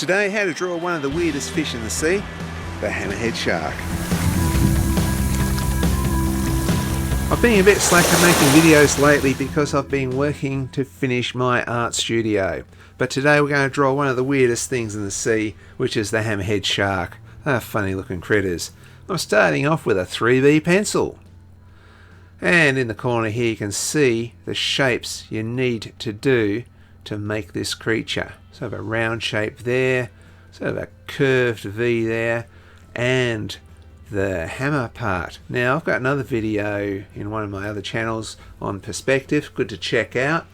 Today, how to draw one of the weirdest fish in the sea, the hammerhead shark. I've been a bit slack at making videos lately because I've been working to finish my art studio. But today we're going to draw one of the weirdest things in the sea, which is the hammerhead shark. They're funny looking critters. I'm starting off with a 3B pencil. And in the corner here you can see the shapes you need to do to make this creature. So I have a round shape there, so I have a curved V there, and the hammer part. Now I've got another video in one of my other channels on perspective, good to check out.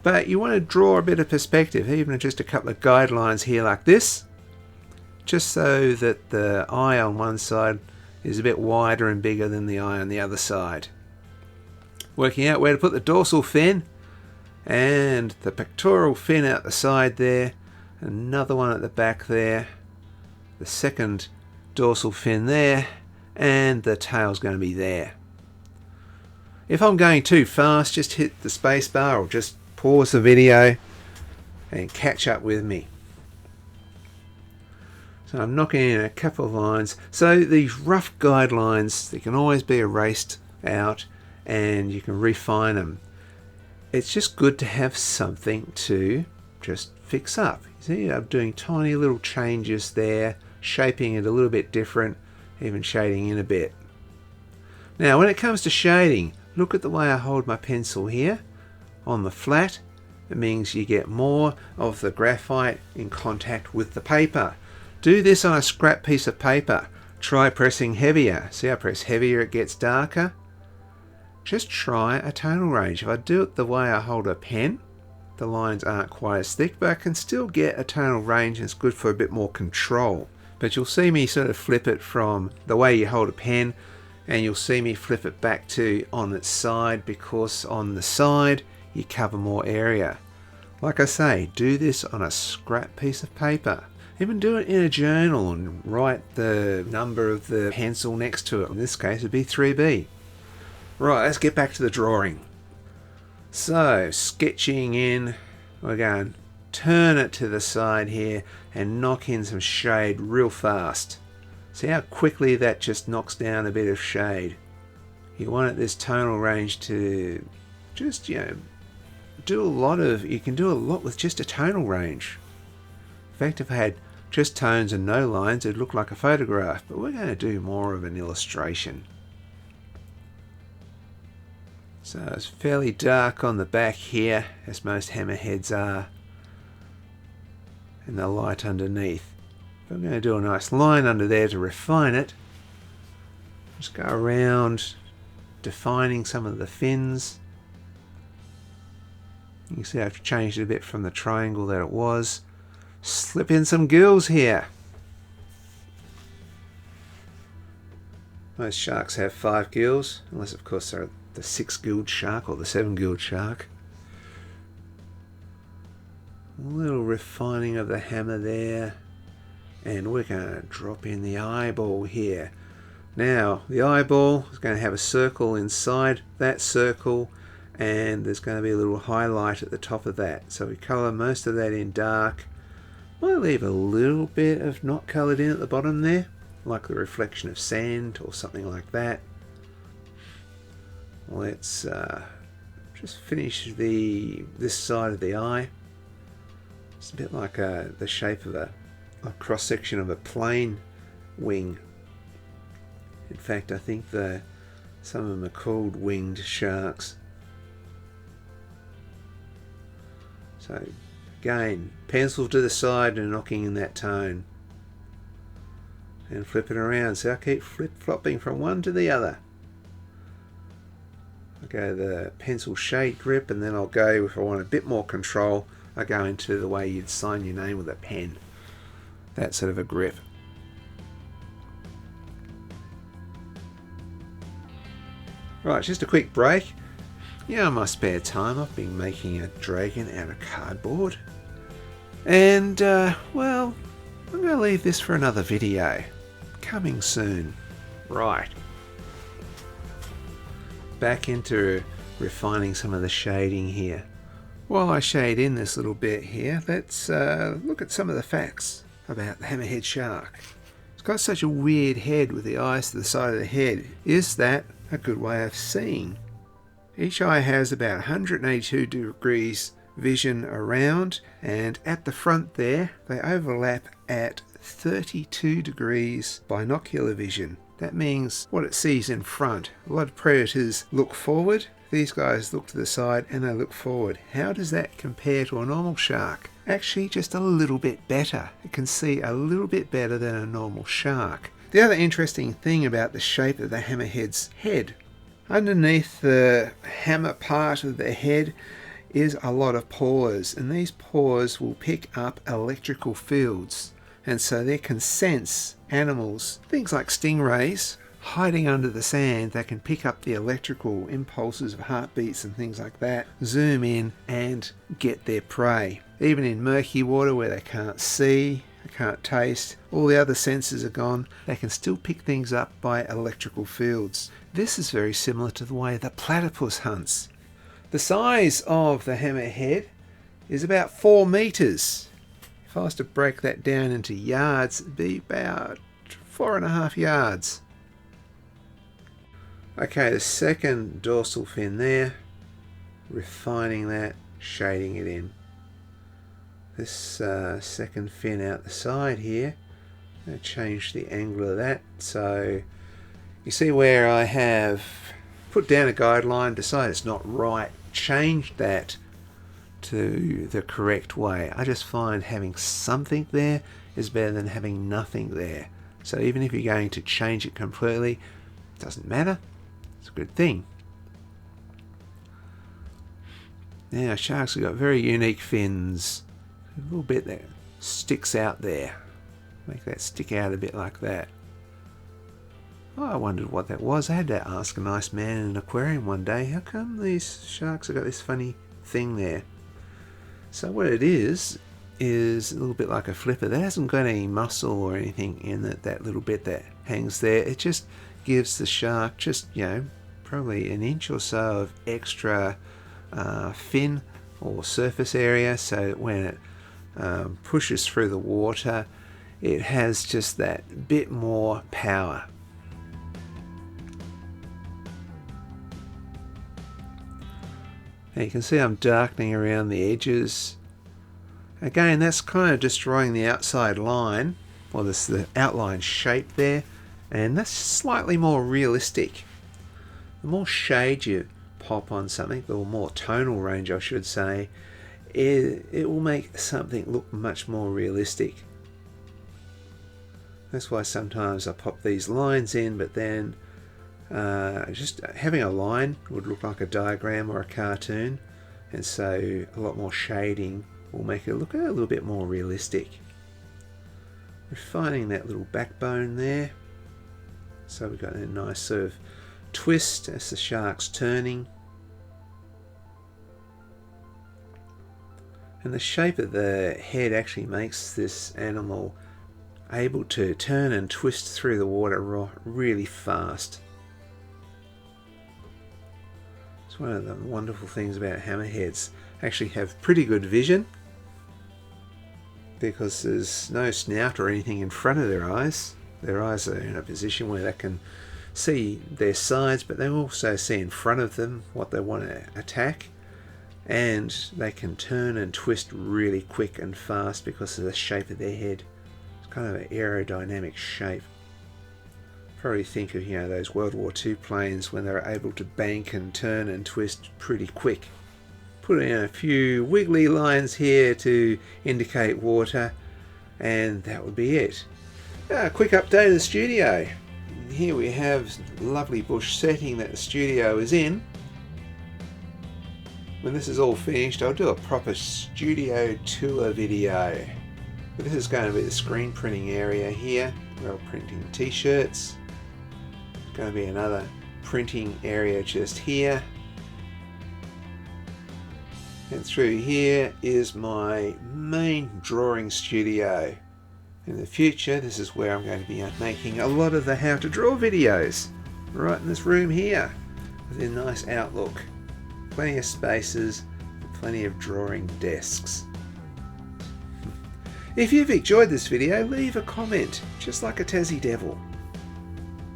But you want to draw a bit of perspective, even just a couple of guidelines here like this, just so that the eye on one side is a bit wider and bigger than the eye on the other side. Working out where to put the dorsal fin and the pectoral fin out the side there, another one at the back there, the second dorsal fin there, and the tail's going to be there. If I'm going too fast, just hit the space bar or just pause the video and catch up with me. So I'm knocking in a couple of lines. So these rough guidelines, they can always be erased out and you can refine them. It's just good to have something to just fix up. You see, I'm doing tiny little changes there, shaping it a little bit different, even shading in a bit. Now when it comes to shading, look at the way I hold my pencil here on the flat. It means you get more of the graphite in contact with the paper. Do this on a scrap piece of paper. Try pressing heavier. See, I press heavier, it gets darker. Just try a tonal range. If I do it the way I hold a pen, the lines aren't quite as thick, but I can still get a tonal range and it's good for a bit more control. But you'll see me sort of flip it from the way you hold a pen, and you'll see me flip it back to on its side, because on the side you cover more area. Like I say, do this on a scrap piece of paper. Even do it in a journal and write the number of the pencil next to it. In this case it'd be 3B. Right, let's get back to the drawing. So, sketching in, we're going to turn it to the side here and knock in some shade real fast. See how quickly that just knocks down a bit of shade. You want this tonal range to just, do a lot of, you can do a lot with just a tonal range. In fact, if I had just tones and no lines, it'd look like a photograph, but we're going to do more of an illustration. So it's fairly dark on the back here, as most hammerheads are, and the light underneath. But I'm going to do a nice line under there to refine it. Just go around defining some of the fins. You can see I've changed it a bit from the triangle that it was. Slip in some gills here. Most sharks have 5 gills, unless of course they're the 6-gilled shark or the 7-gilled shark. A little refining of the hammer there, and we're going to drop in the eyeball here. Now the eyeball is going to have a circle inside that circle, and there's going to be a little highlight at the top of that. So we colour most of that in dark. Might leave a little bit of not coloured in at the bottom there, like the reflection of sand or something like that. Let's just finish this side of the eye. It's a bit like the shape of a cross-section of a plane wing. In fact, I think some of them are called winged sharks. So again, pencil to the side and knocking in that tone. And flip it around. So I keep flip-flopping from one to the other. I'll go the pencil shade grip, and then I'll go, if I want a bit more control, I go into the way you'd sign your name with a pen. That sort of a grip. Right, just a quick break. In my spare time I've been making a dragon out of cardboard. And, well, I'm going to leave this for another video. Coming soon. Right. Back into refining some of the shading here. While I shade in this little bit here, let's look at some of the facts about the hammerhead shark. It's got such a weird head with the eyes to the side of the head. Is that a good way of seeing? Each eye has about 182 degrees vision around, and at the front there they overlap at 32 degrees binocular vision. That means what it sees in front. A lot of predators look forward. These guys look to the side and they look forward. How does that compare to a normal shark? Actually, just a little bit better. It can see a little bit better than a normal shark. The other interesting thing about the shape of the hammerhead's head, underneath the hammer part of the head is a lot of pores, and these pores will pick up electrical fields, and so they can sense animals, things like stingrays, hiding under the sand. They can pick up the electrical impulses of heartbeats and things like that, zoom in and get their prey. Even in murky water where they can't see, they can't taste, all the other senses are gone, they can still pick things up by electrical fields. This is very similar to the way the platypus hunts. The size of the hammerhead is about 4 meters. If I was to break that down into yards, it'd be about 4.5 yards. Okay, the second dorsal fin there, refining that, shading it in. This second fin out the side here, I'm going to change the angle of that. So you see where I have put down a guideline, decided it's not right, changed that to the correct way. I just find having something there is better than having nothing there. So even if you're going to change it completely, it doesn't matter. It's a good thing. Now sharks have got very unique fins. A little bit that sticks out there. Make that stick out a bit like that. Oh, I wondered what that was. I had to ask a nice man in an aquarium one day, how come these sharks have got this funny thing there? So what it is a little bit like a flipper. That hasn't got any muscle or anything in it, that little bit that hangs there. It just gives the shark just, probably an inch or so of extra fin or surface area, so that when it pushes through the water, it has just that bit more power. Now you can see I'm darkening around the edges. Again, that's kind of destroying the outside line, or the outline shape there, and that's slightly more realistic. The more shade you pop on something, the more tonal range I should say, it will make something look much more realistic. That's why sometimes I pop these lines in, but then just having a line would look like a diagram or a cartoon, and so a lot more shading will make it look a little bit more realistic. Refining that little backbone there, so we've got a nice sort of twist as the shark's turning. And the shape of the head actually makes this animal able to turn and twist through the water really fast. It's one of the wonderful things about hammerheads. Actually have pretty good vision, because there's no snout or anything in front of their eyes. Their eyes are in a position where they can see their sides, but they also see in front of them what they want to attack, and they can turn and twist really quick and fast because of the shape of their head. It's kind of an aerodynamic shape. Probably think of those World War II planes when they were able to bank and turn and twist pretty quick. Put in a few wiggly lines here to indicate water, and that would be it. A quick update of the studio. Here we have lovely bush setting that the studio is in. When this is all finished, I'll do a proper studio tour video. But this is going to be the screen printing area here. We're printing t-shirts. There's going to be another printing area just here. And through here is my main drawing studio. In the future, this is where I'm going to be making a lot of the how to draw videos. Right in this room here, with a nice outlook. Plenty of spaces plenty of drawing desks. If you've enjoyed this video, leave a comment, just like a Tassie Devil.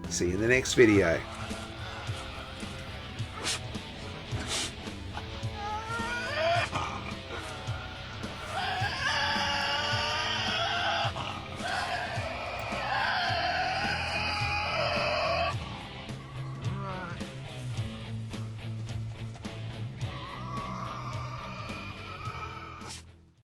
See you in the next video.